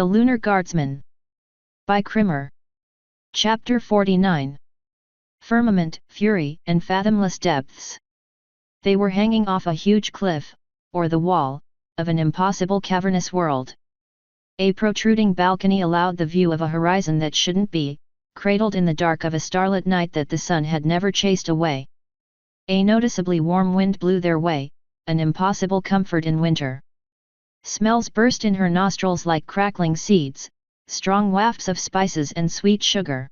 The Lunar Guardsman. By Krimmer. Chapter 49. Firmament, Fury, and Fathomless Depths. They were hanging off a huge cliff, or the wall, of an impossible cavernous world. A protruding balcony allowed the view of a horizon that shouldn't be, cradled in the dark of a starlit night that the sun had never chased away. A noticeably warm wind blew their way, an impossible comfort in winter. Smells burst in her nostrils like crackling seeds, strong wafts of spices and sweet sugar.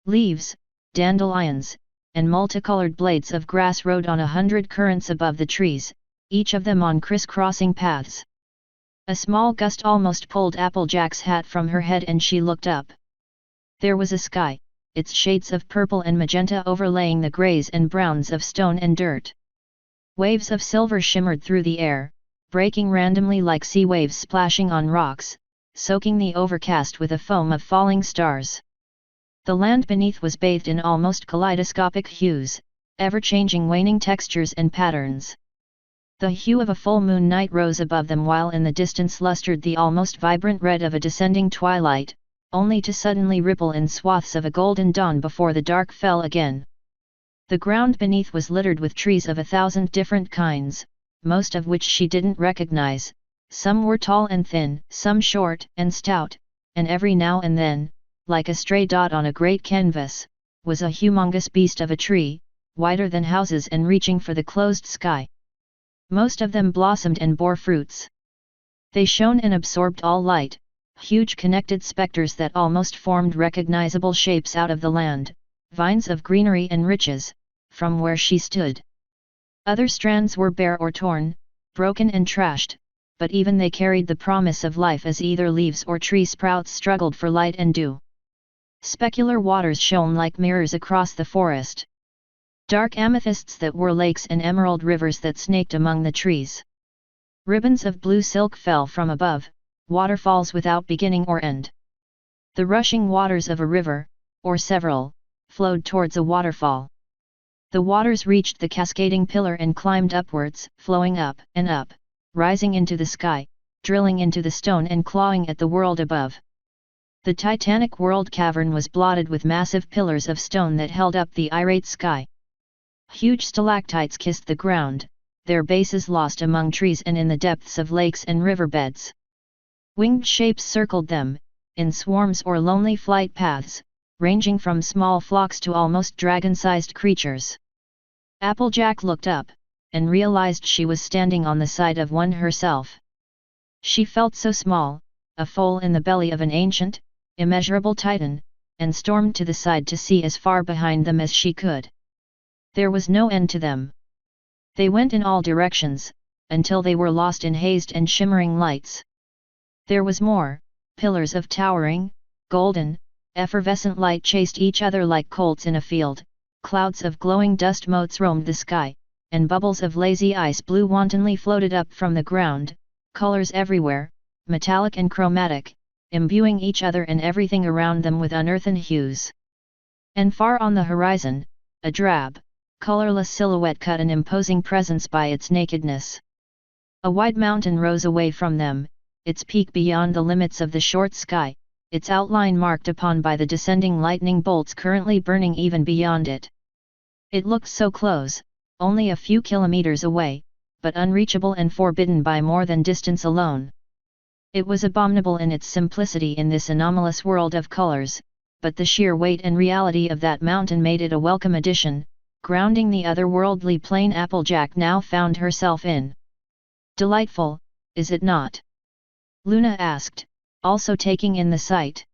Leaves, dandelions, and multicolored blades of grass rode on 100 currents above the trees, each of them on criss-crossing paths. A small gust almost pulled Applejack's hat from her head and she looked up. There was a sky, its shades of purple and magenta overlaying the greys and browns of stone and dirt. Waves of silver shimmered through the air, breaking randomly like sea waves splashing on rocks, soaking the overcast with a foam of falling stars. The land beneath was bathed in almost kaleidoscopic hues, ever-changing waning textures and patterns. The hue of a full moon night rose above them while in the distance lustered the almost vibrant red of a descending twilight, only to suddenly ripple in swaths of a golden dawn before the dark fell again. The ground beneath was littered with trees of 1,000 different kinds, most of which she didn't recognize. Some were tall and thin, some short and stout, and every now and then, like a stray dot on a great canvas, was a humongous beast of a tree, wider than houses and reaching for the closed sky. Most of them blossomed and bore fruits. They shone and absorbed all light, huge connected specters that almost formed recognizable shapes out of the land, vines of greenery and riches, from where she stood. Other strands were bare or torn, broken and trashed, but even they carried the promise of life as either leaves or tree sprouts struggled for light and dew. Specular waters shone like mirrors across the forest. Dark amethysts that were lakes and emerald rivers that snaked among the trees. Ribbons of blue silk fell from above, waterfalls without beginning or end. The rushing waters of a river, or several, flowed towards a waterfall. The waters reached the cascading pillar and climbed upwards, flowing up and up, rising into the sky, drilling into the stone and clawing at the world above. The titanic world cavern was blotted with massive pillars of stone that held up the irate sky. Huge stalactites kissed the ground, their bases lost among trees and in the depths of lakes and riverbeds. Winged shapes circled them, in swarms or lonely flight paths, ranging from small flocks to almost dragon-sized creatures. Applejack looked up, and realized she was standing on the side of one herself. She felt so small, a foal in the belly of an ancient, immeasurable titan, and stormed to the side to see as far behind them as she could. There was no end to them. They went in all directions, until they were lost in hazed and shimmering lights. There was more, pillars of towering, golden, effervescent light chased each other like colts in a field, clouds of glowing dust motes roamed the sky, and bubbles of lazy ice blue wantonly floated up from the ground, colors everywhere, metallic and chromatic, imbuing each other and everything around them with unearthen hues. And far on the horizon, a drab, colorless silhouette cut an imposing presence by its nakedness. A wide mountain rose away from them, its peak beyond the limits of the short sky, its outline marked upon by the descending lightning bolts currently burning even beyond it. It looked so close, only a few kilometers away, but unreachable and forbidden by more than distance alone. It was abominable in its simplicity in this anomalous world of colors, but the sheer weight and reality of that mountain made it a welcome addition, grounding the otherworldly plane Applejack now found herself in. Delightful, is it not? Luna asked, also taking in the sight.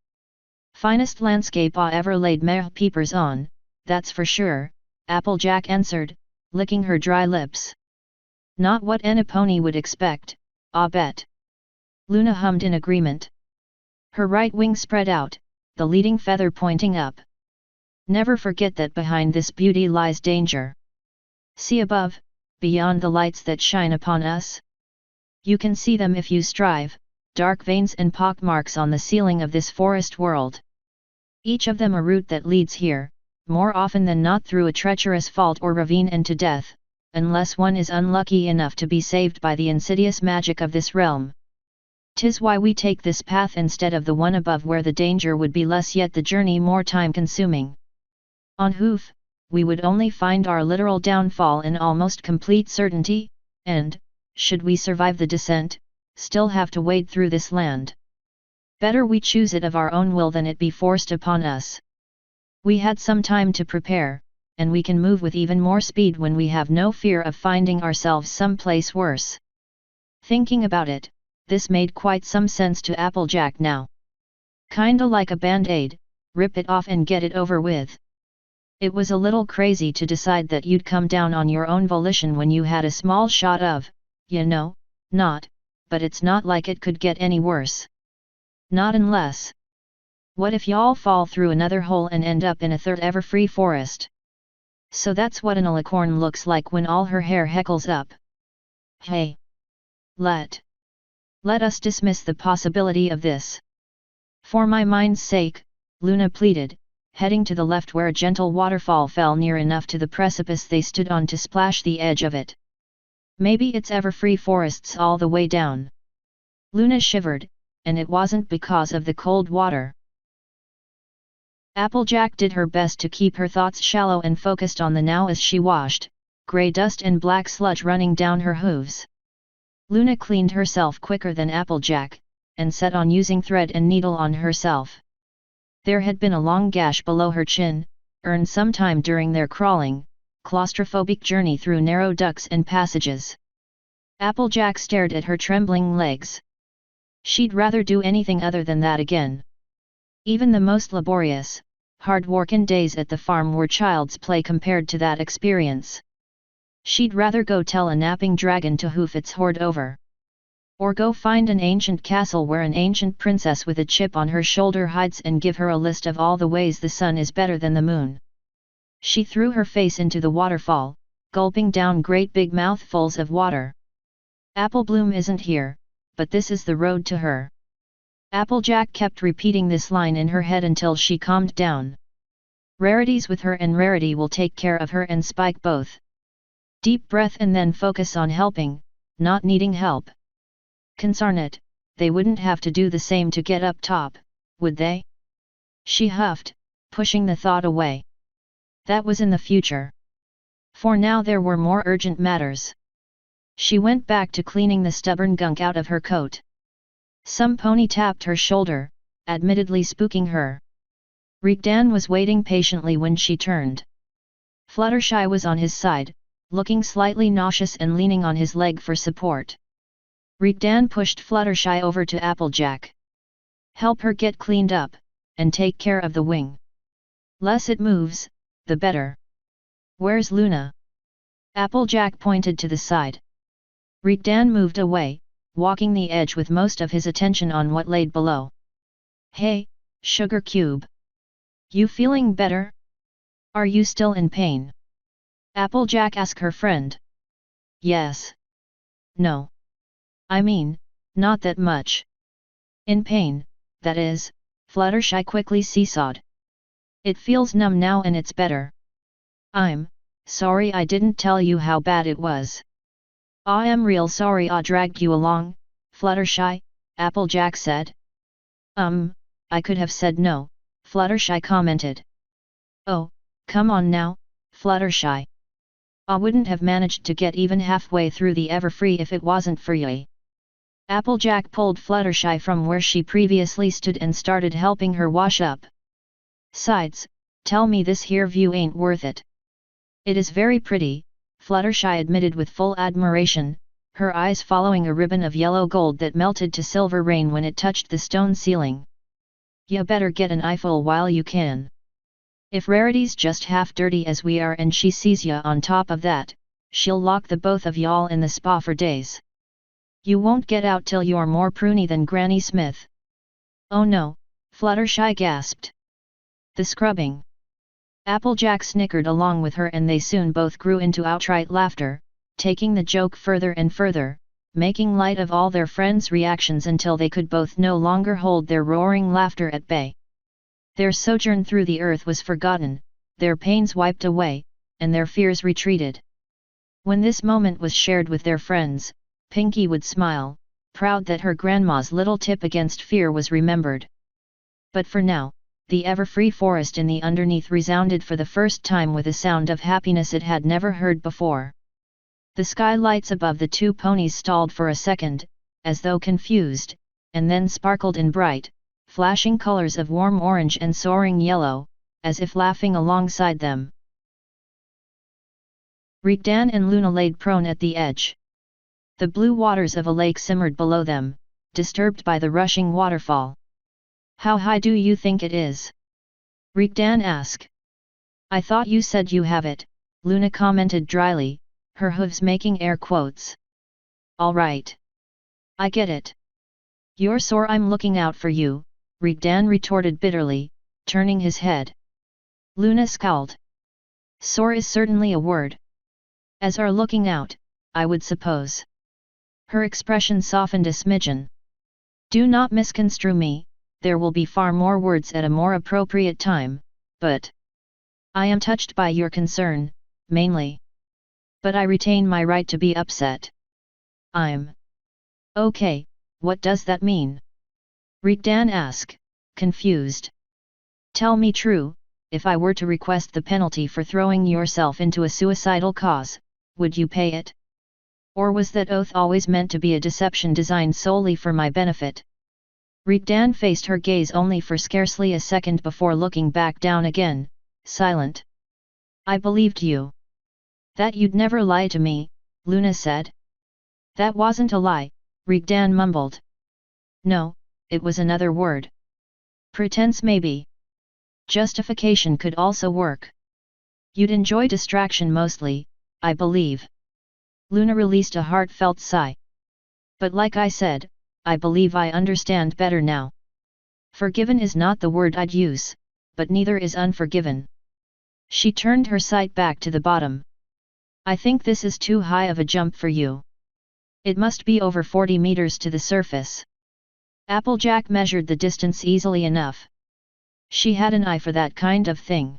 Finest landscape I ever laid my peepers on, that's for sure, Applejack answered, licking her dry lips. Not what any pony would expect, I bet. Luna hummed in agreement. Her right wing spread out, the leading feather pointing up. Never forget that behind this beauty lies danger. See above, beyond the lights that shine upon us? You can see them if you strive, dark veins and pock marks on the ceiling of this forest world. Each of them a route that leads here, more often than not through a treacherous fault or ravine and to death, unless one is unlucky enough to be saved by the insidious magic of this realm. 'Tis why we take this path instead of the one above where the danger would be less yet the journey more time-consuming. On hoof, we would only find our literal downfall in almost complete certainty, and, should we survive the descent, still have to wade through this land. Better we choose it of our own will than it be forced upon us. We had some time to prepare, and we can move with even more speed when we have no fear of finding ourselves someplace worse. Thinking about it, this made quite some sense to Applejack now. Kinda like a band-aid, rip it off and get it over with. It was a little crazy to decide that you'd come down on your own volition when you had a small shot of, but it's not like it could get any worse. Not unless. What if y'all fall through another hole and end up in a third ever-free forest? So that's what an alicorn looks like when all her hair heckles up. Hey! Let us dismiss the possibility of this. For my mind's sake, Luna pleaded, heading to the left where a gentle waterfall fell near enough to the precipice they stood on to splash the edge of it. Maybe it's ever-free forests all the way down. Luna shivered, and it wasn't because of the cold water. Applejack did her best to keep her thoughts shallow and focused on the now as she washed, grey dust and black sludge running down her hooves. Luna cleaned herself quicker than Applejack, and set on using thread and needle on herself. There had been a long gash below her chin, earned sometime during their crawling, claustrophobic journey through narrow ducts and passages. Applejack stared at her trembling legs. She'd rather do anything other than that again. Even the most laborious, hard-working days at the farm were child's play compared to that experience. She'd rather go tell a napping dragon to hoof its hoard over. Or go find an ancient castle where an ancient princess with a chip on her shoulder hides and give her a list of all the ways the sun is better than the moon. She threw her face into the waterfall, gulping down great big mouthfuls of water. Applebloom isn't here, but this is the road to her. Applejack kept repeating this line in her head until she calmed down. Rarity's with her and Rarity will take care of her and Spike both. Deep breath and then focus on helping, not needing help. Consarn it, they wouldn't have to do the same to get up top, would they? She huffed, pushing the thought away. That was in the future. For now there were more urgent matters. She went back to cleaning the stubborn gunk out of her coat. Some pony tapped her shoulder, admittedly spooking her. Rigdan was waiting patiently when she turned. Fluttershy was on his side, looking slightly nauseous and leaning on his leg for support. Rigdan pushed Fluttershy over to Applejack. Help her get cleaned up, and take care of the wing. Less it moves, the better. Where's Luna? Applejack pointed to the side. Rigdan moved away, walking the edge with most of his attention on what laid below. Hey, Sugar Cube. You feeling better? Are you still in pain? Applejack asked her friend. Yes. No. I mean, not that much. In pain, that is, Fluttershy quickly seesawed. It feels numb now and it's better. I'm sorry I didn't tell you how bad it was. I am real sorry I dragged you along, Fluttershy, Applejack said. I could have said no, Fluttershy commented. Oh, come on now, Fluttershy. I wouldn't have managed to get even halfway through the Everfree if it wasn't for ye. Applejack pulled Fluttershy from where she previously stood and started helping her wash up. Sides, tell me this here view ain't worth it. It is very pretty, Fluttershy admitted with full admiration, her eyes following a ribbon of yellow gold that melted to silver rain when it touched the stone ceiling. Ya better get an eyeful while you can. If Rarity's just half dirty as we are and she sees ya on top of that, she'll lock the both of y'all in the spa for days. You won't get out till you're more pruny than Granny Smith. Oh no, Fluttershy gasped. The scrubbing. Applejack snickered along with her and they soon both grew into outright laughter, taking the joke further and further, making light of all their friends' reactions until they could both no longer hold their roaring laughter at bay. Their sojourn through the earth was forgotten, their pains wiped away, and their fears retreated. When this moment was shared with their friends, Pinky would smile, proud that her grandma's little tip against fear was remembered. But for now, the ever-free forest in the underneath resounded for the first time with a sound of happiness it had never heard before. The skylights above the two ponies stalled for a second, as though confused, and then sparkled in bright, flashing colors of warm orange and soaring yellow, as if laughing alongside them. Rigdan and Luna laid prone at the edge. The blue waters of a lake simmered below them, disturbed by the rushing waterfall. "How high do you think it is?" Rigdan asked. "I thought you said you have it," Luna commented dryly, her hooves making air quotes. "All right. I get it. You're sore, I'm looking out for you," Rigdan retorted bitterly, turning his head. Luna scowled. "Sore is certainly a word. As are looking out, I would suppose." Her expression softened a smidgen. "Do not misconstrue me, there will be far more words at a more appropriate time, but I am touched by your concern, mainly. But I retain my right to be upset." "I'm okay, what does that mean?" Rigdan asked, confused. "Tell me true, if I were to request the penalty for throwing yourself into a suicidal cause, would you pay it? Or was that oath always meant to be a deception designed solely for my benefit?" Rigdan faced her gaze only for scarcely a second before looking back down again, silent. "I believed you. That you'd never lie to me," Luna said. "That wasn't a lie," Rigdan mumbled. "No, it was another word. Pretense maybe. Justification could also work. You'd enjoy distraction mostly, I believe." Luna released a heartfelt sigh. "But like I said, I believe I understand better now. Forgiven is not the word I'd use, but neither is unforgiven." She turned her sight back to the bottom. "I think this is too high of a jump for you. It must be over 40 meters to the surface." Applejack measured the distance easily enough. She had an eye for that kind of thing.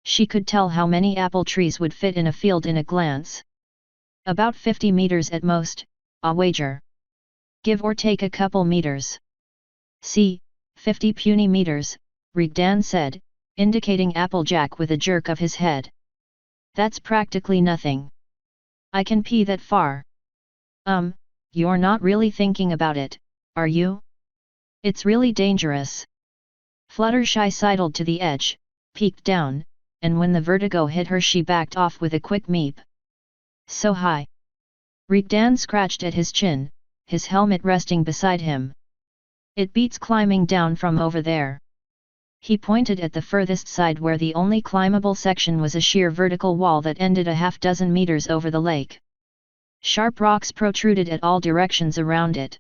She could tell how many apple trees would fit in a field in a glance. "About 50 meters at most, I'll wager. Give or take a couple meters." "See, 50 puny meters," Rigdan said, indicating Applejack with a jerk of his head. "That's practically nothing. I can pee that far." You're not really thinking about it, are you? It's really dangerous." Fluttershy sidled to the edge, peeked down, and when the vertigo hit her she backed off with a quick meep. "So high." Rigdan scratched at his chin, his helmet resting beside him. "It beats climbing down from over there." He pointed at the furthest side where the only climbable section was a sheer vertical wall that ended a half-dozen meters over the lake. Sharp rocks protruded at all directions around it.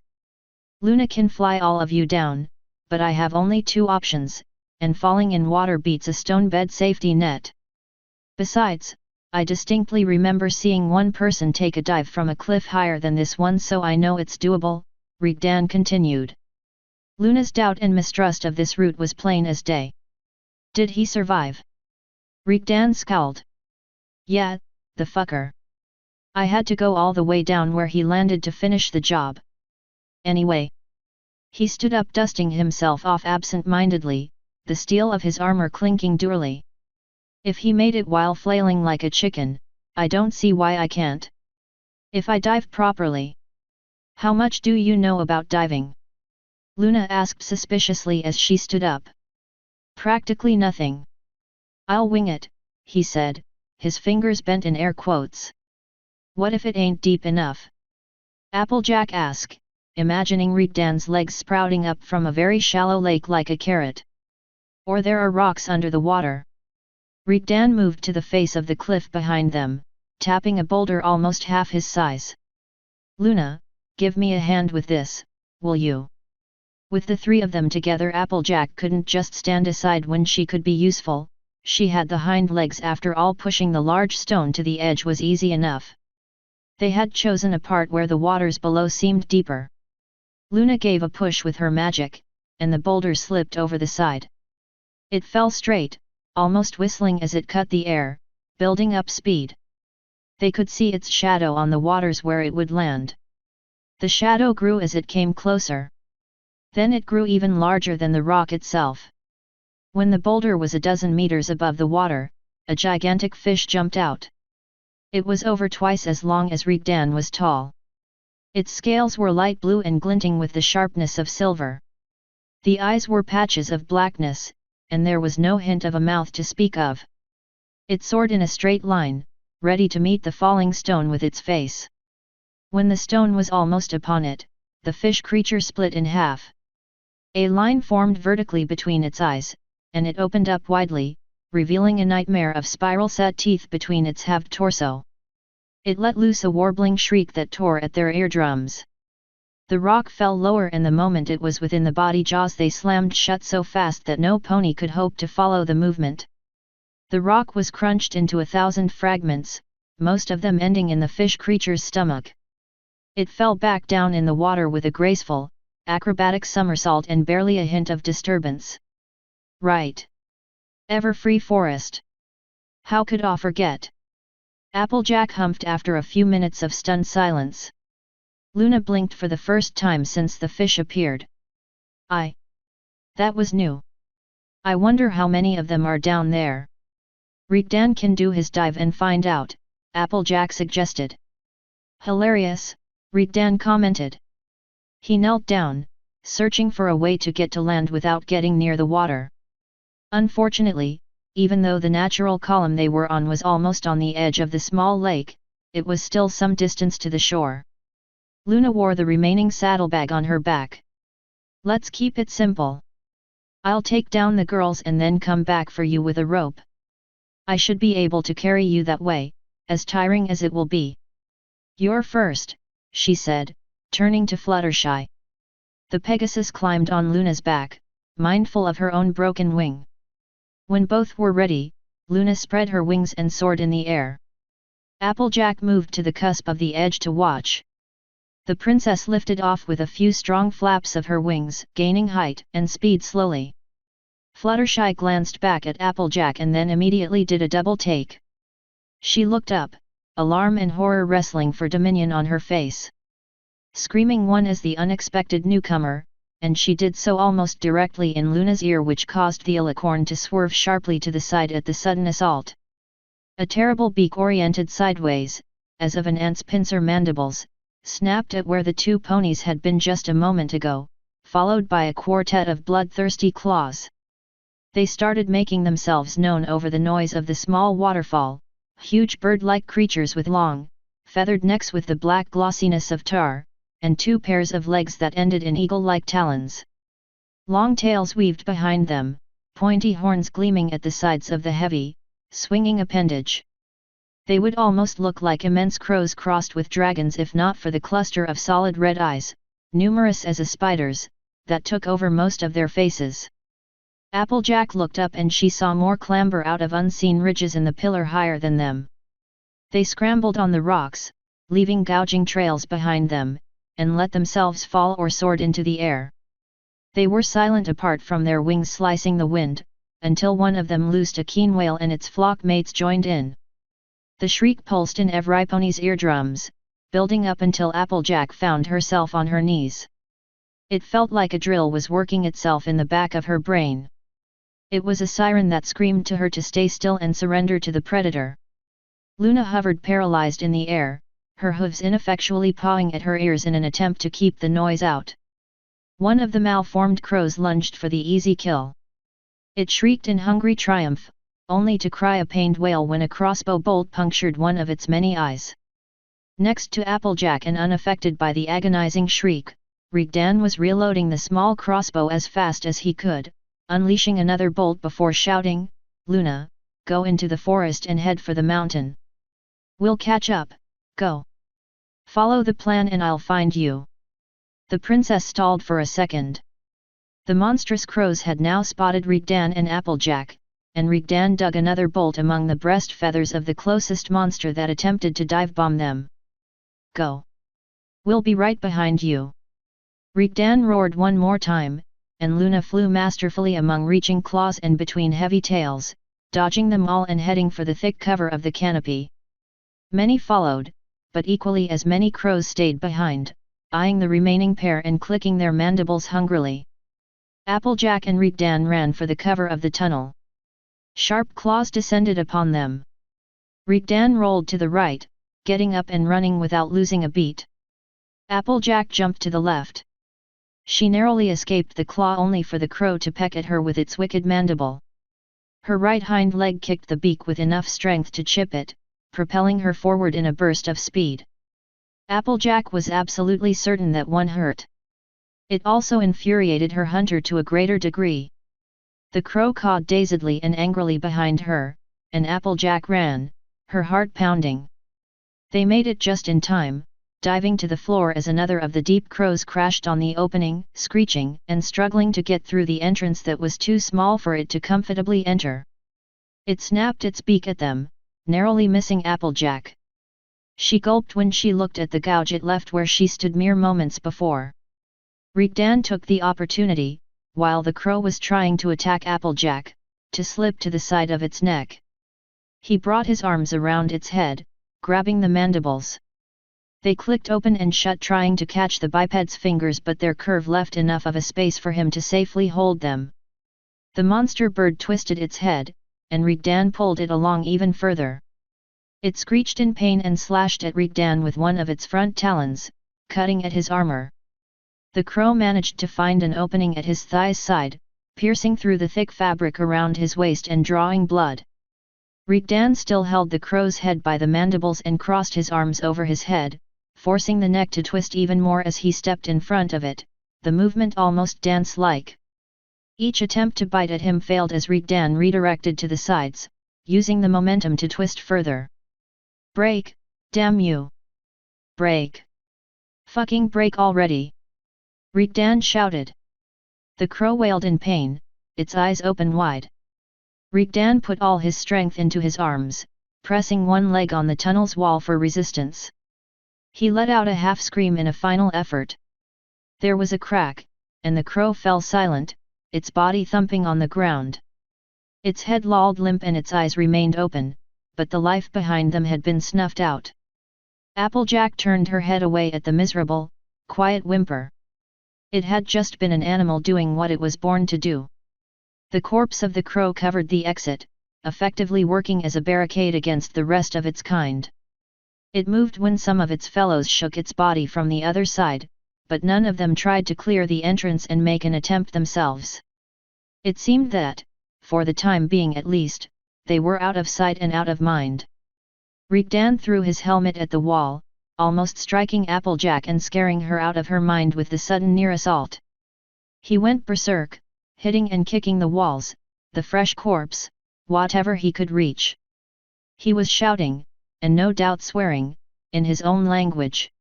"Luna can fly all of you down, but I have only two options, and falling in water beats a stone bed safety net. Besides, I distinctly remember seeing one person take a dive from a cliff higher than this one, so I know it's doable," Rigdan continued. Luna's doubt and mistrust of this route was plain as day. "Did he survive?" Rigdan scowled. "Yeah, the fucker. I had to go all the way down where he landed to finish the job. Anyway." He stood up, dusting himself off absent-mindedly, the steel of his armor clinking durely. "If he made it while flailing like a chicken, I don't see why I can't. If I dive properly." "How much do you know about diving?" Luna asked suspiciously as she stood up. "Practically nothing. I'll wing it," he said, his fingers bent in air quotes. "What if it ain't deep enough?" Applejack asked, imagining Rigdan's legs sprouting up from a very shallow lake like a carrot. "Or there are rocks under the water." Rigdan moved to the face of the cliff behind them, tapping a boulder almost half his size. "Luna, give me a hand with this, will you?" With the three of them together, Applejack couldn't just stand aside when she could be useful. She had the hind legs after all. Pushing the large stone to the edge was easy enough. They had chosen a part where the waters below seemed deeper. Luna gave a push with her magic, and the boulder slipped over the side. It fell straight, almost whistling as it cut the air, building up speed. They could see its shadow on the waters where it would land. The shadow grew as it came closer. Then it grew even larger than the rock itself. When the boulder was a dozen meters above the water, a gigantic fish jumped out. It was over twice as long as Rigdan was tall. Its scales were light blue and glinting with the sharpness of silver. The eyes were patches of blackness, and there was no hint of a mouth to speak of. It soared in a straight line, ready to meet the falling stone with its face. When the stone was almost upon it, the fish creature split in half. A line formed vertically between its eyes, and it opened up widely, revealing a nightmare of spiral-set teeth between its halved torso. It let loose a warbling shriek that tore at their eardrums. The rock fell lower, and the moment it was within the body jaws they slammed shut so fast that no pony could hope to follow the movement. The rock was crunched into 1,000 fragments, most of them ending in the fish creature's stomach. It fell back down in the water with a graceful, acrobatic somersault and barely a hint of disturbance. Right. Ever-free forest. How could I forget? Applejack humphed after a few minutes of stunned silence. Luna blinked for the first time since the fish appeared. That was new. I wonder how many of them are down there. Rigdan can do his dive and find out, Applejack suggested. Hilarious, Rigdan commented. He knelt down, searching for a way to get to land without getting near the water. Unfortunately, even though the natural column they were on was almost on the edge of the small lake, it was still some distance to the shore. Luna wore the remaining saddlebag on her back. Let's keep it simple. I'll take down the girls and then come back for you with a rope. I should be able to carry you that way, as tiring as it will be. You're first, she said, turning to Fluttershy. The Pegasus climbed on Luna's back, mindful of her own broken wing. When both were ready, Luna spread her wings and soared in the air. Applejack moved to the cusp of the edge to watch. The princess lifted off with a few strong flaps of her wings, gaining height and speed slowly. Fluttershy glanced back at Applejack and then immediately did a double take. She looked up, alarm and horror wrestling for dominion on her face. Screaming one as the unexpected newcomer, and she did so almost directly in Luna's ear, which caused the alicorn to swerve sharply to the side at the sudden assault. A terrible beak oriented sideways, as of an ant's pincer mandibles, snapped at where the two ponies had been just a moment ago, followed by a quartet of bloodthirsty claws. They started making themselves known over the noise of the small waterfall, huge bird-like creatures with long, feathered necks with the black glossiness of tar, and two pairs of legs that ended in eagle-like talons. Long tails weaved behind them, pointy horns gleaming at the sides of the heavy, swinging appendage. They would almost look like immense crows crossed with dragons if not for the cluster of solid red eyes, numerous as a spider's, that took over most of their faces. Applejack looked up and she saw more clamber out of unseen ridges in the pillar higher than them. They scrambled on the rocks, leaving gouging trails behind them, and let themselves fall or soared into the air. They were silent apart from their wings slicing the wind, until one of them loosed a keen wail and its flock mates joined in. The shriek pulsed in every pony's eardrums, building up until Applejack found herself on her knees. It felt like a drill was working itself in the back of her brain. It was a siren that screamed to her to stay still and surrender to the predator. Luna hovered paralyzed in the air, her hooves ineffectually pawing at her ears in an attempt to keep the noise out. One of the malformed crows lunged for the easy kill. It shrieked in hungry triumph, only to cry a pained wail when a crossbow bolt punctured one of its many eyes. Next to Applejack and unaffected by the agonizing shriek, Rigdan was reloading the small crossbow as fast as he could, unleashing another bolt before shouting, "Luna, go into the forest and head for the mountain. We'll catch up, go. Follow the plan and I'll find you." The princess stalled for a second. The monstrous crows had now spotted Rigdan and Applejack, and Rigdan dug another bolt among the breast feathers of the closest monster that attempted to dive bomb them. "Go. We'll be right behind you." Rigdan roared one more time, and Luna flew masterfully among reaching claws and between heavy tails, dodging them all and heading for the thick cover of the canopy. Many followed, but equally as many crows stayed behind, eyeing the remaining pair and clicking their mandibles hungrily. Applejack and Rigdan ran for the cover of the tunnel. Sharp claws descended upon them. Rigdan rolled to the right, getting up and running without losing a beat. Applejack jumped to the left. She narrowly escaped the claw only for the crow to peck at her with its wicked mandible. Her right hind leg kicked the beak with enough strength to chip it, propelling her forward in a burst of speed. Applejack was absolutely certain that one hurt. It also infuriated her hunter to a greater degree. The crow cawed dazedly and angrily behind her, and Applejack ran, her heart pounding. They made it just in time, diving to the floor as another of the deep crows crashed on the opening, screeching and struggling to get through the entrance that was too small for it to comfortably enter. It snapped its beak at them, narrowly missing Applejack. She gulped when she looked at the gouge it left where she stood mere moments before. Rigdan took the opportunity, while the crow was trying to attack Applejack, to slip to the side of its neck. He brought his arms around its head, grabbing the mandibles. They clicked open and shut, trying to catch the biped's fingers, but their curve left enough of a space for him to safely hold them. The monster bird twisted its head, and Rigdan pulled it along even further. It screeched in pain and slashed at Rigdan with one of its front talons, cutting at his armor. The crow managed to find an opening at his thigh's side, piercing through the thick fabric around his waist and drawing blood. Rigdan still held the crow's head by the mandibles and crossed his arms over his head, forcing the neck to twist even more as he stepped in front of it, the movement almost dance-like. Each attempt to bite at him failed as Rigdan redirected to the sides, using the momentum to twist further. "Break, damn you! Break! Fucking break already!" Rigdan shouted. The crow wailed in pain, its eyes open wide. Rigdan put all his strength into his arms, pressing one leg on the tunnel's wall for resistance. He let out a half scream in a final effort. There was a crack, and the crow fell silent, its body thumping on the ground. Its head lolled limp and its eyes remained open, but the life behind them had been snuffed out. Applejack turned her head away at the miserable, quiet whimper. It had just been an animal doing what it was born to do. The corpse of the crow covered the exit, effectively working as a barricade against the rest of its kind. It moved when some of its fellows shook its body from the other side, but none of them tried to clear the entrance and make an attempt themselves. It seemed that, for the time being at least, they were out of sight and out of mind. Rigdan threw his helmet at the wall, almost striking Applejack and scaring her out of her mind with the sudden near assault. He went berserk, hitting and kicking the walls, the fresh corpse, whatever he could reach. He was shouting, and no doubt swearing, in his own language.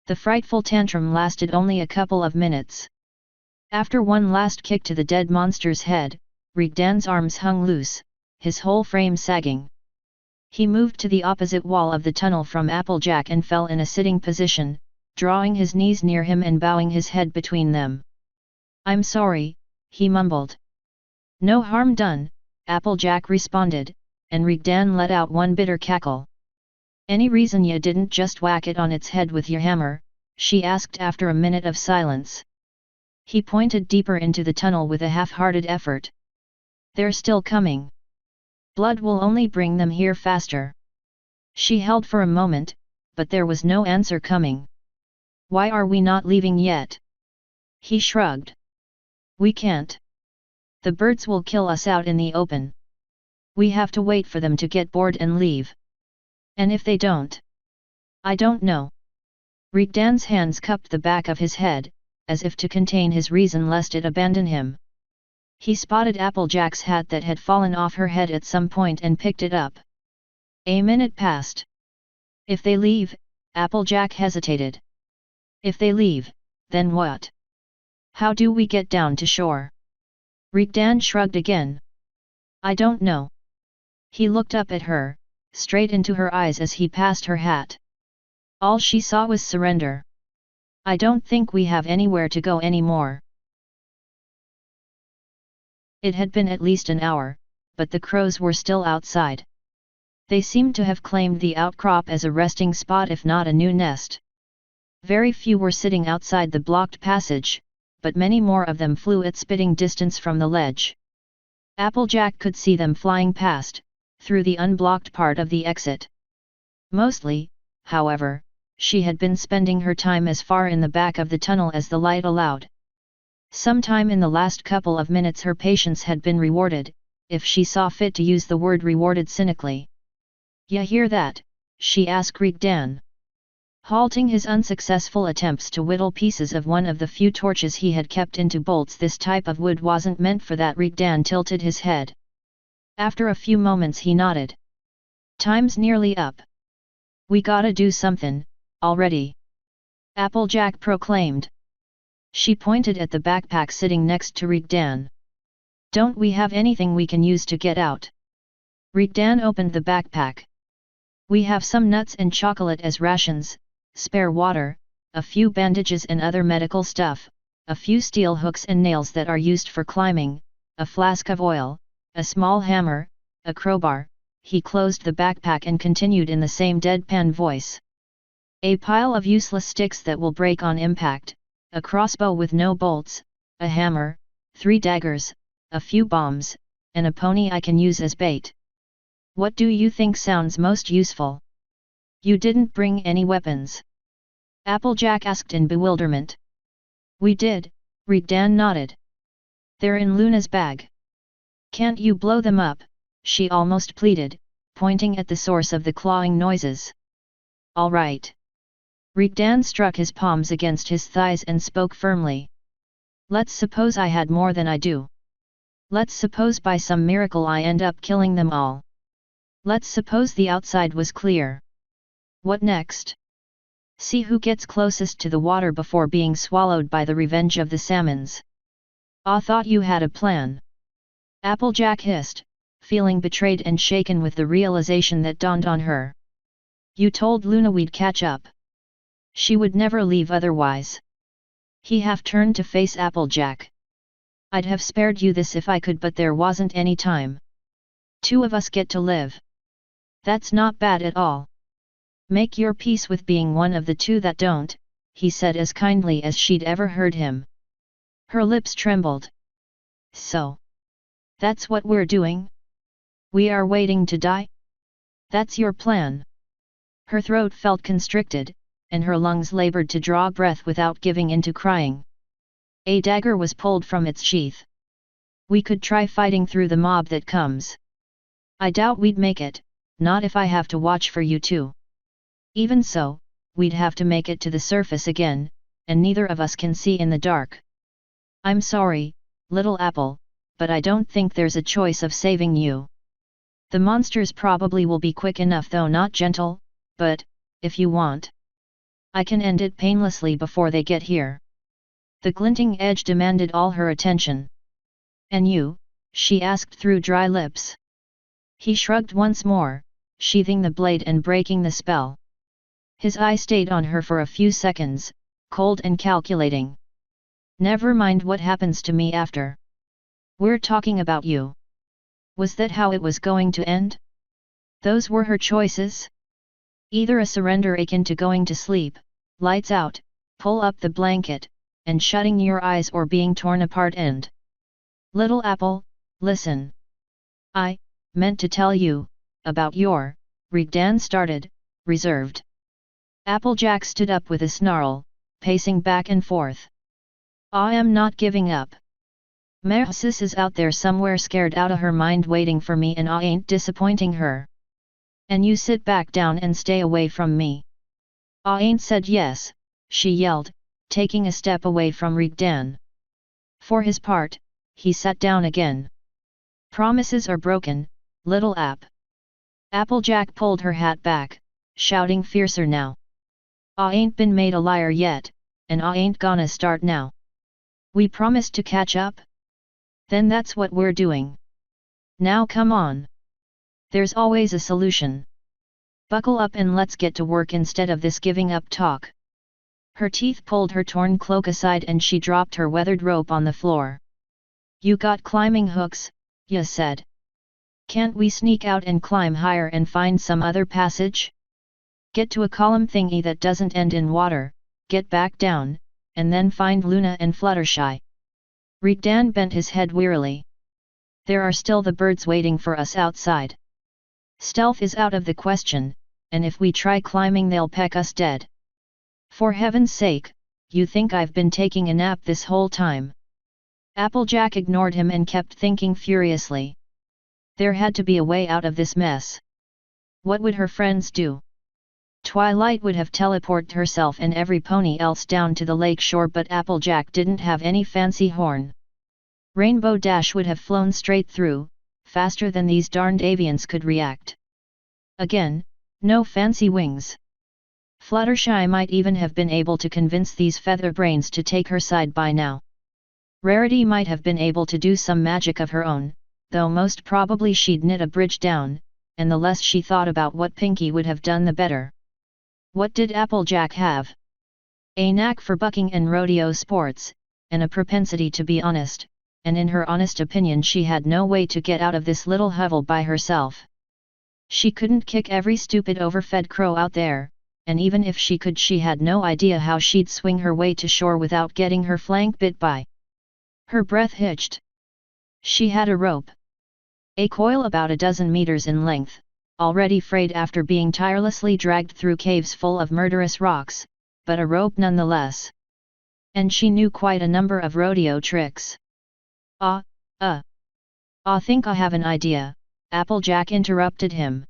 The frightful tantrum lasted only a couple of minutes. After one last kick to the dead monster's head, Rigdan's arms hung loose, his whole frame sagging. He moved to the opposite wall of the tunnel from Applejack and fell in a sitting position, drawing his knees near him and bowing his head between them. "I'm sorry," he mumbled. "No harm done," Applejack responded, and Rigdan let out one bitter cackle. "Any reason you didn't just whack it on its head with your hammer?" she asked after a minute of silence. He pointed deeper into the tunnel with a half-hearted effort. "They're still coming. Blood will only bring them here faster." She held for a moment, but there was no answer coming. "Why are we not leaving yet?" He shrugged. "We can't. The birds will kill us out in the open. We have to wait for them to get bored and leave. And if they don't? I don't know." Rigdan's hands cupped the back of his head, as if to contain his reason lest it abandon him. He spotted Applejack's hat that had fallen off her head at some point and picked it up. A minute passed. "If they leave," Applejack hesitated. "If they leave, then what? How do we get down to shore?" Rigdan shrugged again. "I don't know." He looked up at her, straight into her eyes as he passed her hat. All she saw was surrender. "I don't think we have anywhere to go anymore." It had been at least an hour, but the crows were still outside. They seemed to have claimed the outcrop as a resting spot if not a new nest. Very few were sitting outside the blocked passage, but many more of them flew at spitting distance from the ledge. Applejack could see them flying past, through the unblocked part of the exit. Mostly, however, she had been spending her time as far in the back of the tunnel as the light allowed. Sometime in the last couple of minutes her patience had been rewarded, if she saw fit to use the word rewarded cynically. "Ya hear that?" she asked Rigdan. Halting his unsuccessful attempts to whittle pieces of one of the few torches he had kept into bolts. This type of wood wasn't meant for that. Rigdan tilted his head. After a few moments he nodded. "Time's nearly up. We gotta do something, already," Applejack proclaimed. She pointed at the backpack sitting next to Rigdan. "Don't we have anything we can use to get out?" Rigdan opened the backpack. "We have some nuts and chocolate as rations, spare water, a few bandages and other medical stuff, a few steel hooks and nails that are used for climbing, a flask of oil, a small hammer, a crowbar." He closed the backpack and continued in the same deadpan voice. "A pile of useless sticks that will break on impact, a crossbow with no bolts, a hammer, 3 daggers, a few bombs, and a pony I can use as bait. What do you think sounds most useful?" "You didn't bring any weapons?" Applejack asked in bewilderment. "We did," Rigdan nodded. "They're in Luna's bag. Can't you blow them up?" she almost pleaded, pointing at the source of the clawing noises. "All right." Rigdan struck his palms against his thighs and spoke firmly. "Let's suppose I had more than I do. Let's suppose by some miracle I end up killing them all. Let's suppose the outside was clear. What next? See who gets closest to the water before being swallowed by the revenge of the salmons." "I thought you had a plan," Applejack hissed, feeling betrayed and shaken with the realization that dawned on her. "You told Luna we'd catch up. She would never leave otherwise." He half turned to face Applejack. "I'd have spared you this if I could, but there wasn't any time. 2 of us get to live. That's not bad at all. Make your peace with being one of the 2 that don't," he said as kindly as she'd ever heard him. Her lips trembled. "So? That's what we're doing? We are waiting to die? That's your plan?" Her throat felt constricted, and her lungs labored to draw breath without giving in to crying. A dagger was pulled from its sheath. "We could try fighting through the mob that comes. I doubt we'd make it, not if I have to watch for you too. Even so, we'd have to make it to the surface again, and neither of us can see in the dark. I'm sorry, little apple, but I don't think there's a choice of saving you. The monsters probably will be quick enough, though not gentle, but, if you want, I can end it painlessly before they get here." The glinting edge demanded all her attention. "And you?" she asked through dry lips. He shrugged once more, sheathing the blade and breaking the spell. His eye stayed on her for a few seconds, cold and calculating. "Never mind what happens to me after. We're talking about you. Was that how it was going to end? Those were her choices? Either a surrender akin to going to sleep, lights out, pull up the blanket, and shutting your eyes, or being torn apart and—" "Little apple, listen. I meant to tell you about your—" Rigdan started, reserved. Applejack stood up with a snarl, pacing back and forth. "I am not giving up. Mehsis is out there somewhere scared outta her mind waiting for me, and I ain't disappointing her. And you sit back down and stay away from me. I ain't said yes," she yelled, taking a step away from Rigdan. For his part, he sat down again. "Promises are broken, little app." Applejack pulled her hat back, shouting fiercer now. "I ain't been made a liar yet, and I ain't gonna start now. We promised to catch up? Then that's what we're doing. Now come on. There's always a solution. Buckle up and let's get to work instead of this giving up talk." Her teeth pulled her torn cloak aside and she dropped her weathered rope on the floor. "You got climbing hooks," Ya said. "Can't we sneak out and climb higher and find some other passage? Get to a column thingy that doesn't end in water, get back down, and then find Luna and Fluttershy. Rigdan bent his head wearily. There are still the birds waiting for us outside. Stealth is out of the question, and if we try climbing they'll peck us dead. For heaven's sake, you think I've been taking a nap this whole time? Applejack ignored him and kept thinking furiously. There had to be a way out of this mess. What would her friends do? Twilight would have teleported herself and every pony else down to the lake shore, but Applejack didn't have any fancy horn. Rainbow Dash would have flown straight through, faster than these darned avians could react. Again, no fancy wings. Fluttershy might even have been able to convince these featherbrains to take her side by now. Rarity might have been able to do some magic of her own, though most probably she'd knit a bridge down, and the less she thought about what Pinky would have done the better. What did Applejack have? A knack for bucking and rodeo sports, and a propensity to be honest, and in her honest opinion she had no way to get out of this little hovel by herself. She couldn't kick every stupid overfed crow out there, and even if she could she had no idea how she'd swing her way to shore without getting her flank bit by. Her breath hitched. She had a rope. A coil about a dozen meters in length, already frayed after being tirelessly dragged through caves full of murderous rocks, but a rope nonetheless. And she knew quite a number of rodeo tricks. Think I have an idea, Applejack interrupted him.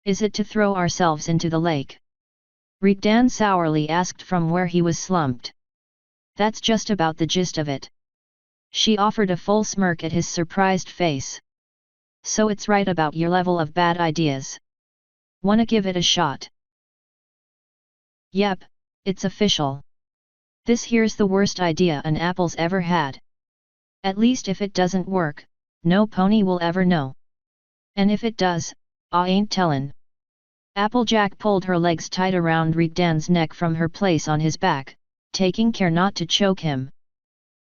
Is it to throw ourselves into the lake? Rigdan sourly asked from where he was slumped. That's just about the gist of it. She offered a full smirk at his surprised face. So it's right about your level of bad ideas. Wanna give it a shot? Yep, it's official. This here's the worst idea an apple's ever had. At least if it doesn't work, no pony will ever know. And if it does, I ain't tellin'. Applejack pulled her legs tight around Rigdan's neck from her place on his back, taking care not to choke him.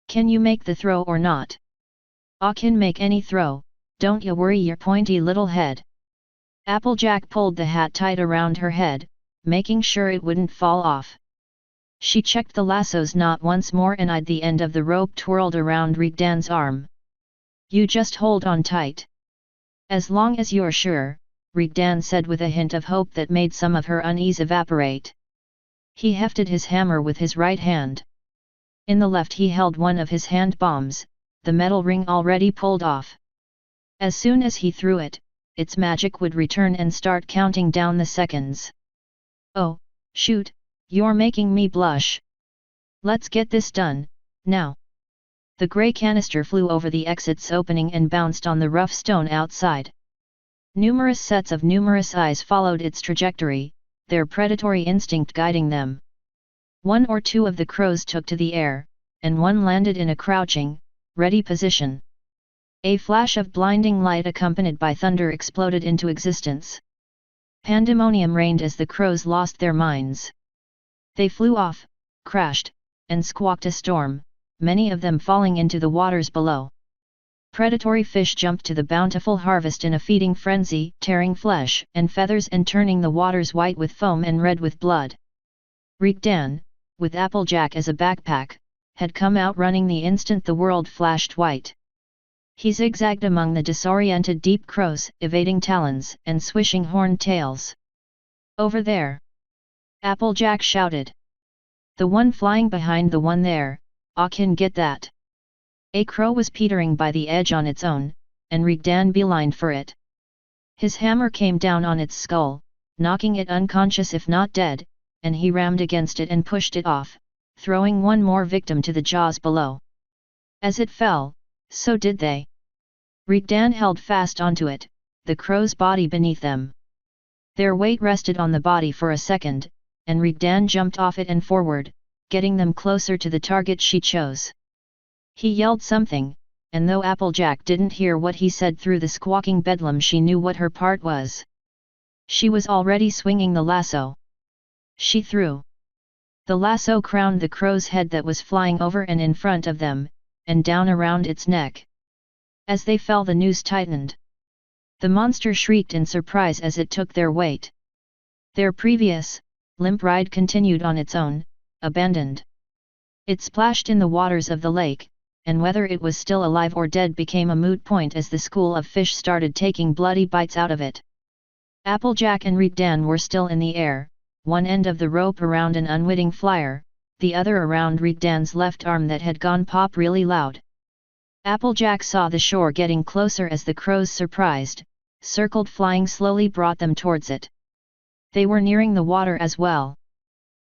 Can you make the throw or not? I can make any throw, don't you worry your pointy little head. Applejack pulled the hat tight around her head, making sure it wouldn't fall off. She checked the lasso's knot once more and eyed the end of the rope twirled around Rigdan's arm. You just hold on tight. As long as you're sure, Rigdan said with a hint of hope that made some of her unease evaporate. He hefted his hammer with his right hand. In the left he held one of his hand bombs, the metal ring already pulled off. As soon as he threw it, its magic would return and start counting down the seconds. Oh, shoot, you're making me blush. Let's get this done, now. The grey canister flew over the exit's opening and bounced on the rough stone outside. Numerous sets of numerous eyes followed its trajectory, their predatory instinct guiding them. One or two of the crows took to the air, and one landed in a crouching, ready position. A flash of blinding light accompanied by thunder exploded into existence. Pandemonium reigned as the crows lost their minds. They flew off, crashed, and squawked a storm, many of them falling into the waters below. Predatory fish jumped to the bountiful harvest in a feeding frenzy, tearing flesh and feathers and turning the waters white with foam and red with blood. Rigdan, with Applejack as a backpack, had come out running the instant the world flashed white. He zigzagged among the disoriented deep crows, evading talons and swishing horned tails. Over there! Applejack shouted. The one flying behind the one there, I can get that. A crow was teetering by the edge on its own, and Rigdan beelined for it. His hammer came down on its skull, knocking it unconscious if not dead, and he rammed against it and pushed it off, throwing one more victim to the jaws below. As it fell, so did they. Rigdan held fast onto it, the crow's body beneath them. Their weight rested on the body for a second, and Rigdan jumped off it and forward, getting them closer to the target she chose. He yelled something, and though Applejack didn't hear what he said through the squawking bedlam, she knew what her part was. She was already swinging the lasso. She threw. The lasso crowned the crow's head that was flying over and in front of them, and down around its neck. As they fell, the noose tightened. The monster shrieked in surprise as it took their weight. Their previous, limp ride continued on its own, abandoned. It splashed in the waters of the lake, and whether it was still alive or dead became a moot point as the school of fish started taking bloody bites out of it. Applejack and Rigdan were still in the air, one end of the rope around an unwitting flyer, the other around Rigdan's left arm that had gone pop really loud. Applejack saw the shore getting closer as the crows, surprised, circled flying slowly, brought them towards it. They were nearing the water as well.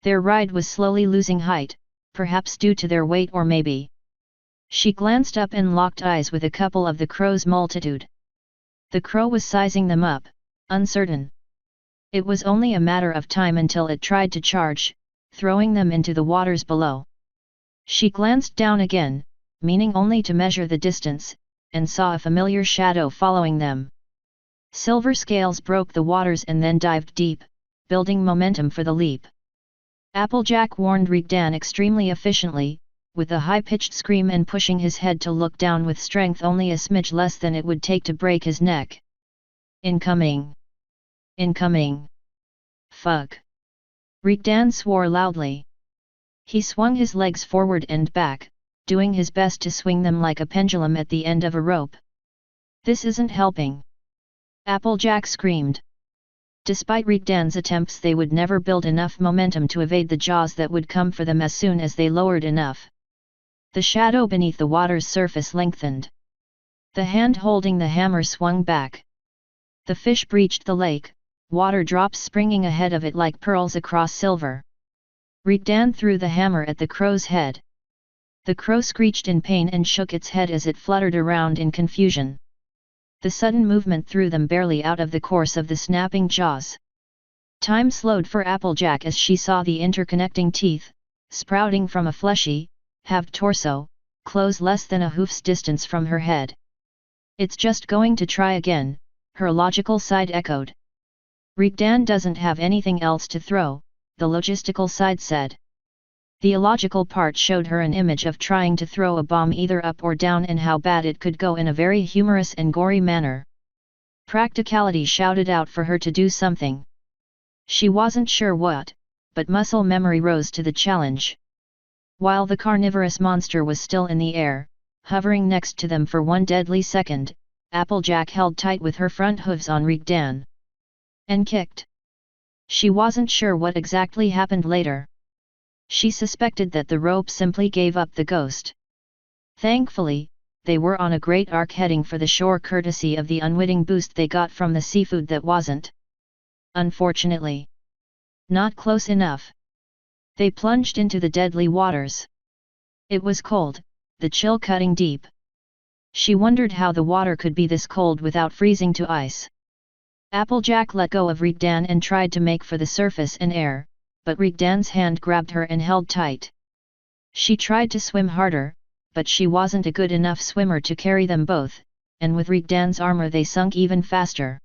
Their ride was slowly losing height, perhaps due to their weight or maybe. She glanced up and locked eyes with a couple of the crow's multitude. The crow was sizing them up, uncertain. It was only a matter of time until it tried to charge, throwing them into the waters below. She glanced down again, meaning only to measure the distance, and saw a familiar shadow following them. Silver scales broke the waters and then dived deep, building momentum for the leap. Applejack warned Rigdan extremely efficiently, with a high-pitched scream and pushing his head to look down with strength only a smidge less than it would take to break his neck. Incoming! Incoming! Fuck! Rigdan swore loudly. He swung his legs forward and back, doing his best to swing them like a pendulum at the end of a rope. This isn't helping! Applejack screamed. Despite Rigdan's attempts, they would never build enough momentum to evade the jaws that would come for them as soon as they lowered enough. The shadow beneath the water's surface lengthened. The hand holding the hammer swung back. The fish breached the lake, water drops springing ahead of it like pearls across silver. Rigdan threw the hammer at the crow's head. The crow screeched in pain and shook its head as it fluttered around in confusion. The sudden movement threw them barely out of the course of the snapping jaws. Time slowed for Applejack as she saw the interconnecting teeth, sprouting from a fleshy, halved torso, close less than a hoof's distance from her head. It's just going to try again, her logical side echoed. Rigdan doesn't have anything else to throw, the logistical side said. The illogical part showed her an image of trying to throw a bomb either up or down and how bad it could go in a very humorous and gory manner. Practicality shouted out for her to do something. She wasn't sure what, but muscle memory rose to the challenge. While the carnivorous monster was still in the air, hovering next to them for one deadly second, Applejack held tight with her front hooves on Rigdan. And kicked. She wasn't sure what exactly happened later. She suspected that the rope simply gave up the ghost. Thankfully, they were on a great arc heading for the shore courtesy of the unwitting boost they got from the seafood that wasn't. Unfortunately, not close enough. They plunged into the deadly waters. It was cold, the chill cutting deep. She wondered how the water could be this cold without freezing to ice. Applejack let go of Rigdan and tried to make for the surface and air, but Rigdan's hand grabbed her and held tight. She tried to swim harder, but she wasn't a good enough swimmer to carry them both, and with Rigdan's armor they sunk even faster.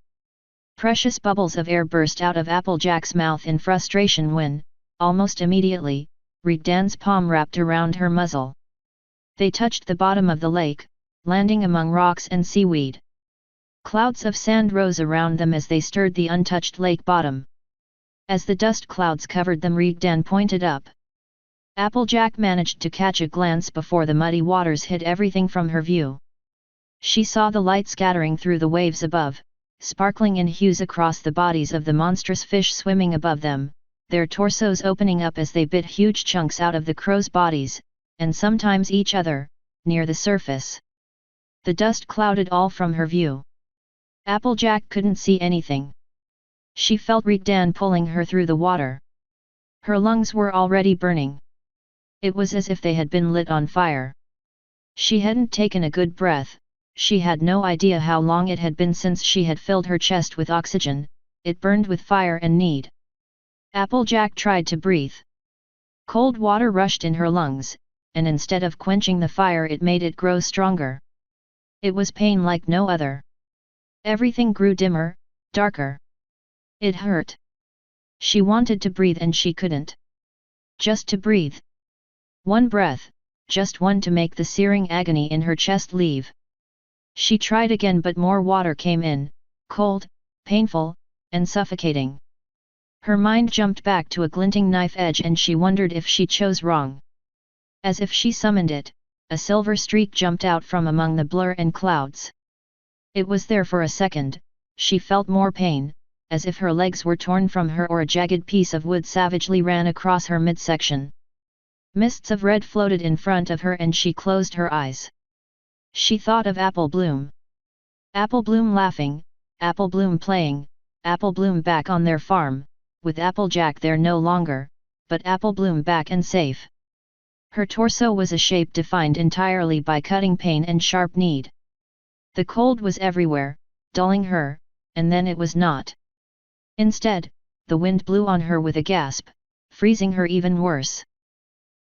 Precious bubbles of air burst out of Applejack's mouth in frustration when, almost immediately, Rigdan's palm wrapped around her muzzle. They touched the bottom of the lake, landing among rocks and seaweed. Clouds of sand rose around them as they stirred the untouched lake bottom. As the dust clouds covered them, Rigdan pointed up. Applejack managed to catch a glance before the muddy waters hid everything from her view. She saw the light scattering through the waves above, sparkling in hues across the bodies of the monstrous fish swimming above them, their torsos opening up as they bit huge chunks out of the crow's bodies, and sometimes each other, near the surface. The dust clouded all from her view. Applejack couldn't see anything. She felt Rigdan pulling her through the water. Her lungs were already burning. It was as if they had been lit on fire. She hadn't taken a good breath, she had no idea how long it had been since she had filled her chest with oxygen, it burned with fire and need. Applejack tried to breathe. Cold water rushed in her lungs, and instead of quenching the fire it made it grow stronger. It was pain like no other. Everything grew dimmer, darker. It hurt. She wanted to breathe and she couldn't. Just to breathe. One breath, just one to make the searing agony in her chest leave. She tried again but more water came in, cold, painful, and suffocating. Her mind jumped back to a glinting knife edge and she wondered if she chose wrong. As if she summoned it, a silver streak jumped out from among the blur and clouds. It was there for a second. She felt more pain, as if her legs were torn from her or a jagged piece of wood savagely ran across her midsection. Mists of red floated in front of her and she closed her eyes. She thought of Apple Bloom. Apple Bloom laughing, Apple Bloom playing, Apple Bloom back on their farm, with Applejack there no longer, but Apple Bloom back and safe. Her torso was a shape defined entirely by cutting pain and sharp need. The cold was everywhere, dulling her, and then it was not. Instead, the wind blew on her with a gasp, freezing her even worse.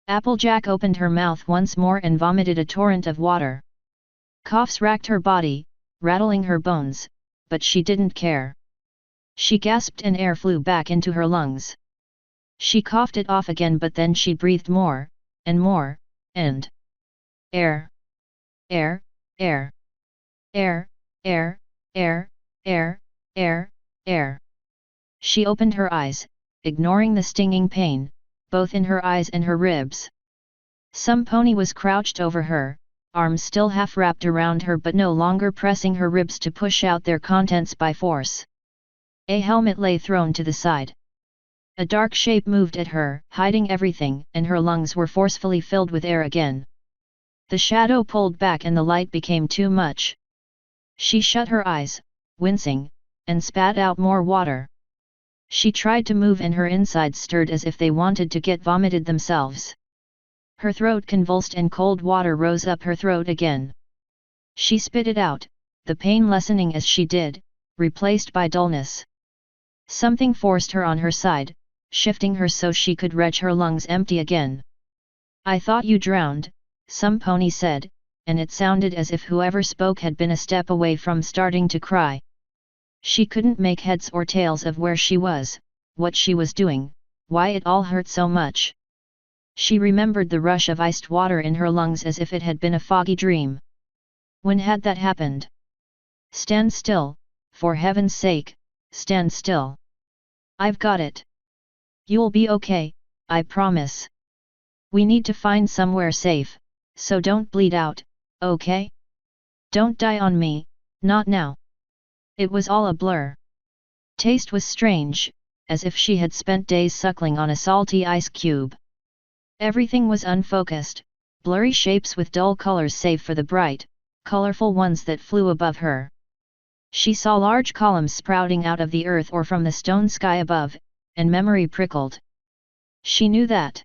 Applejack opened her mouth once more and vomited a torrent of water. Coughs racked her body, rattling her bones, but she didn't care. She gasped and air flew back into her lungs. She coughed it off again, but then she breathed more, and more, and air, air, air, air, air, air, air, air, air. She opened her eyes, ignoring the stinging pain, both in her eyes and her ribs. Some pony was crouched over her, arms still half wrapped around her but no longer pressing her ribs to push out their contents by force. A helmet lay thrown to the side. A dark shape moved at her, hiding everything, and her lungs were forcefully filled with air again. The shadow pulled back and the light became too much. She shut her eyes, wincing, and spat out more water. She tried to move and her insides stirred as if they wanted to get vomited themselves. Her throat convulsed and cold water rose up her throat again. She spit it out, the pain lessening as she did, replaced by dullness. Something forced her on her side, shifting her so she could retch her lungs empty again. "I thought you drowned," some pony said, and it sounded as if whoever spoke had been a step away from starting to cry. She couldn't make heads or tails of where she was, what she was doing, why it all hurt so much. She remembered the rush of iced water in her lungs as if it had been a foggy dream. When had that happened? "Stand still, for heaven's sake, stand still. I've got it. You'll be okay, I promise. We need to find somewhere safe, so don't bleed out, okay? Don't die on me, not now." It was all a blur. Taste was strange, as if she had spent days suckling on a salty ice cube. Everything was unfocused, blurry shapes with dull colors save for the bright, colorful ones that flew above her. She saw large columns sprouting out of the earth or from the stone sky above, and memory prickled. She knew that.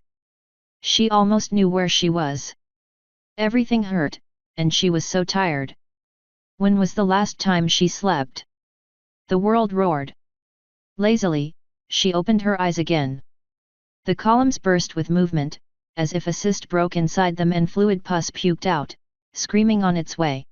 She almost knew where she was. Everything hurt, and she was so tired. When was the last time she slept? The world roared. Lazily, she opened her eyes again. The columns burst with movement, as if a cyst broke inside them and fluid pus puked out, screaming on its way.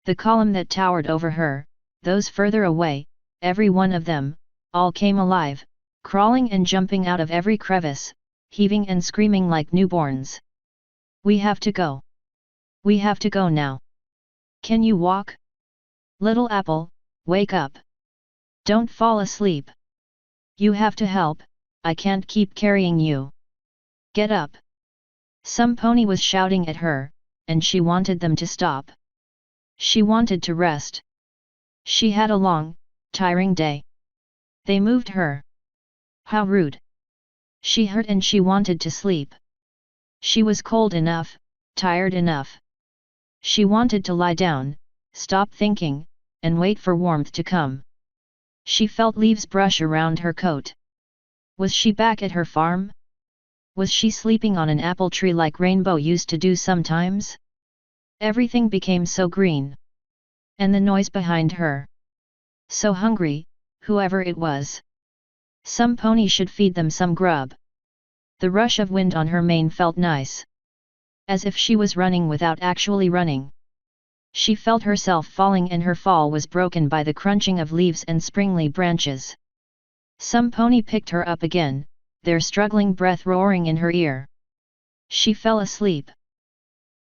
The column that towered over her, those further away, every one of them, all came alive, crawling and jumping out of every crevice, heaving and screaming like newborns. "We have to go. We have to go now. Can you walk? Little Apple, wake up. Don't fall asleep. You have to help, I can't keep carrying you. Get up." Some pony was shouting at her, and she wanted them to stop. She wanted to rest. She had a long, tiring day. They moved her. How rude. She hurt and she wanted to sleep. She was cold enough, tired enough. She wanted to lie down, stop thinking, and wait for warmth to come. She felt leaves brush around her coat. Was she back at her farm? Was she sleeping on an apple tree like Rainbow used to do sometimes? Everything became so green. And the noise behind her. So hungry, whoever it was. Some pony should feed them some grub. The rush of wind on her mane felt nice. As if she was running without actually running. She felt herself falling and her fall was broken by the crunching of leaves and springly branches. Some pony picked her up again, their struggling breath roaring in her ear. She fell asleep.